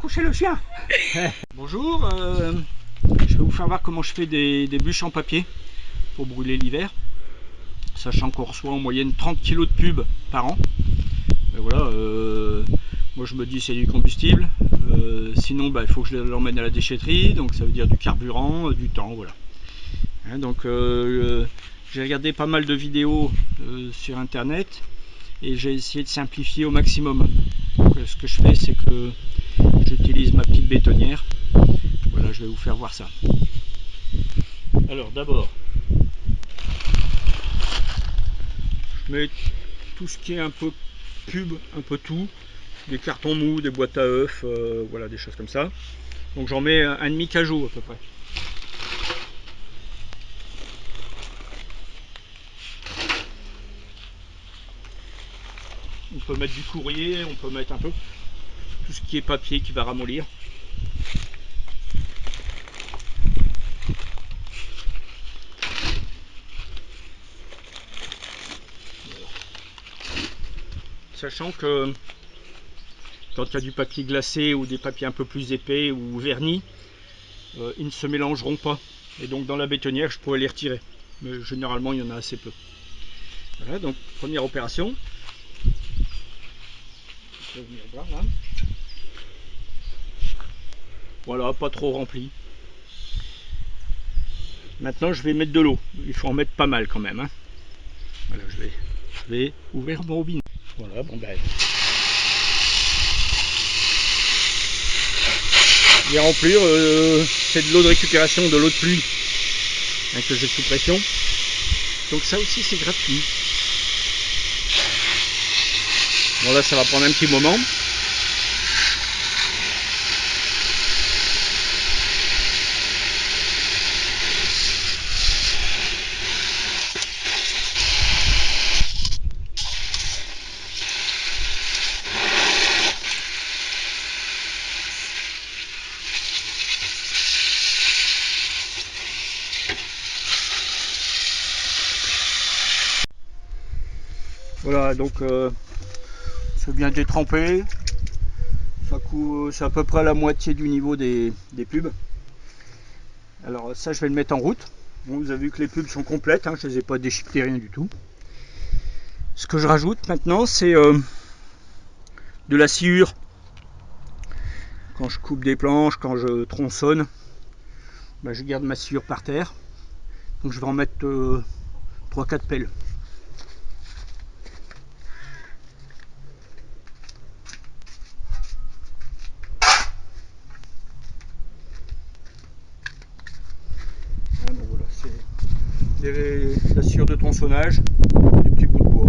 Couchez le chien. Bonjour, je vais vous faire voir comment je fais des bûches en papier pour brûler l'hiver, sachant qu'on reçoit en moyenne 30 kg de pubs par an. Et voilà, moi je me dis c'est du combustible, sinon il faut que je l'emmène à la déchetterie, donc ça veut dire du carburant, du temps, voilà. Hein, donc j'ai regardé pas mal de vidéos sur internet et j'ai essayé de simplifier au maximum. Donc, ce que je fais, c'est que j'utilise ma petite bétonnière. Voilà, je vais vous faire voir ça. Alors d'abord, je mets tout ce qui est un peu pub, un peu tout, des cartons mous, des boîtes à œufs, voilà, des choses comme ça. Donc j'en mets un demi cajot à peu près. On peut mettre du courrier, on peut mettre un peu tout ce qui est papier qui va ramollir. Sachant que quand il y a du papier glacé ou des papiers un peu plus épais ou vernis, ils ne se mélangeront pas. Et donc dans la bétonnière, je pourrais les retirer. Mais généralement, il y en a assez peu. Voilà, donc première opération. Je vais venir voir là. Voilà, pas trop rempli. Maintenant, je vais mettre de l'eau. Il faut en mettre pas mal quand même. Hein. Voilà, je vais ouvrir mon robinet. Voilà, bon ben. Je vais remplir, c'est de l'eau de récupération, de l'eau de pluie hein, que j'ai sous pression. Donc ça aussi c'est gratuit. Bon là ça va prendre un petit moment. Voilà, donc c'est bien détrempé. C'est à peu près la moitié du niveau des pubs. Alors ça je vais le mettre en route. Bon, vous avez vu que les pubs sont complètes, hein, je ne les ai pas déchiquetées, rien du tout. Ce que je rajoute maintenant c'est de la sciure. Quand je coupe des planches, quand je tronçonne, ben, je garde ma sciure par terre. Donc je vais en mettre 3-4 pelles. Donc voilà, c'est la sciure de tronçonnage, des petits bouts de bois.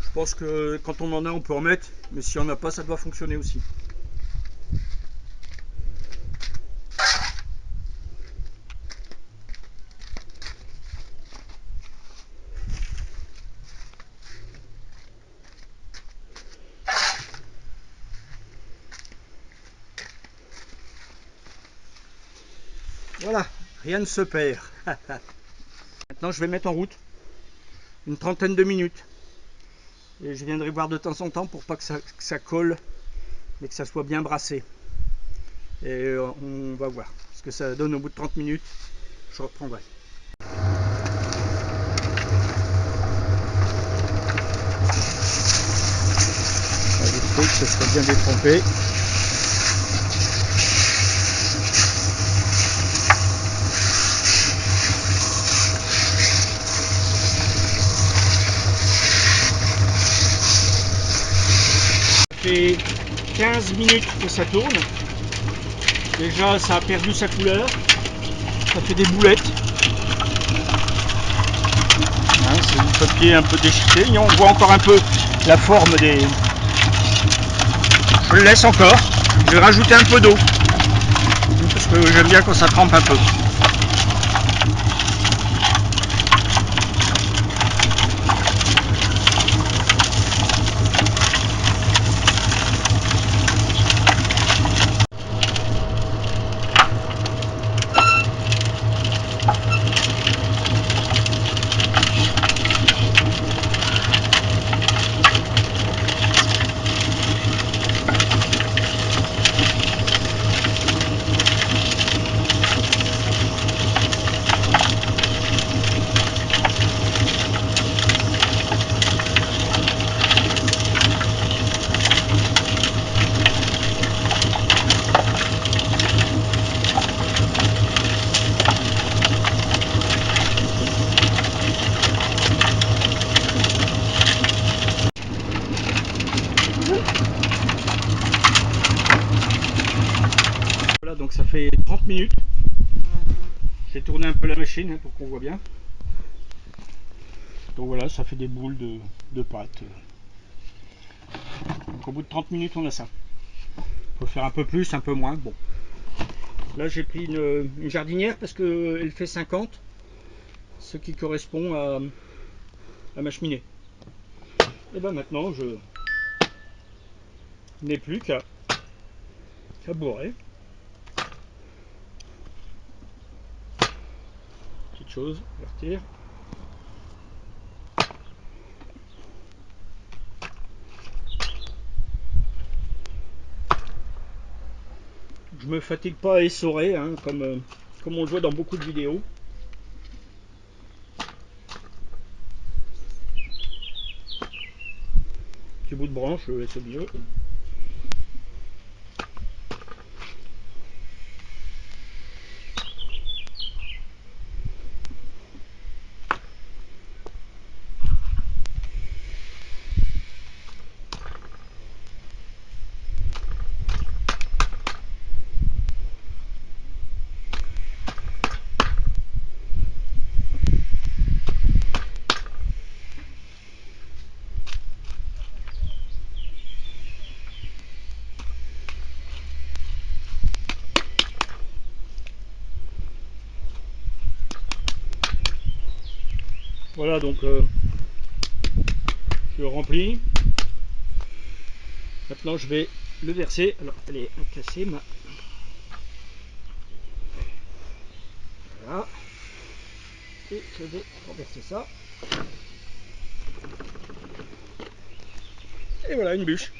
Je pense que quand on en a, on peut en mettre, mais si on n'en a pas, ça doit fonctionner aussi. Voilà, rien ne se perd. Maintenant, je vais mettre en route une trentaine de minutes. Et je viendrai voir de temps en temps pour pas que ça colle, mais que ça soit bien brassé. Et on va voir ce que ça donne au bout de 30 minutes. Je reprendrai. Il faut que ça soit bien détrempé. Ça fait 15 minutes que ça tourne. Déjà ça a perdu sa couleur. Ça fait des boulettes. Hein, c'est du papier un peu déchiqueté. Et on voit encore un peu la forme des... Je le laisse encore. Je vais rajouter un peu d'eau. Parce que j'aime bien quand ça trempe un peu. donc ça fait 30 minutes. J'ai tourné un peu la machine hein, pour qu'on voit bien. Donc voilà, ça fait des boules de pâte. Donc au bout de 30 minutes, on a ça. On peut faire un peu plus, un peu moins. Bon. Là, j'ai pris une jardinière parce qu'elle fait 50, ce qui correspond à ma cheminée. Et ben maintenant, je n'ai plus qu'à bourrer. Petite chose, vertir. Je me fatigue pas à essorer, hein, comme on le voit dans beaucoup de vidéos. Petit bout de branche, c'est mieux. Voilà, donc je le remplis. Maintenant, je vais le verser. Alors, elle est cassée, ma. Voilà. Et je vais renverser ça. Et voilà, une bûche.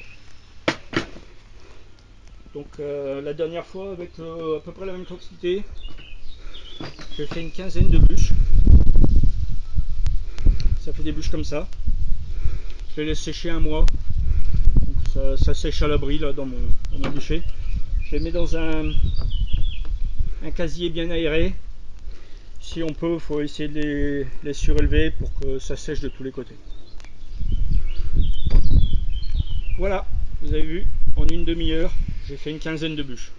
Donc, la dernière fois, avec à peu près la même quantité, j'ai fait une quinzaine de bûches. Ça fait des bûches comme ça. Je les laisse sécher un mois. Donc ça sèche à l'abri là dans mon bûcher. Je les mets dans un casier bien aéré. Si on peut, il faut essayer de les surélever pour que ça sèche de tous les côtés. Voilà, vous avez vu, en une demi-heure, j'ai fait une quinzaine de bûches.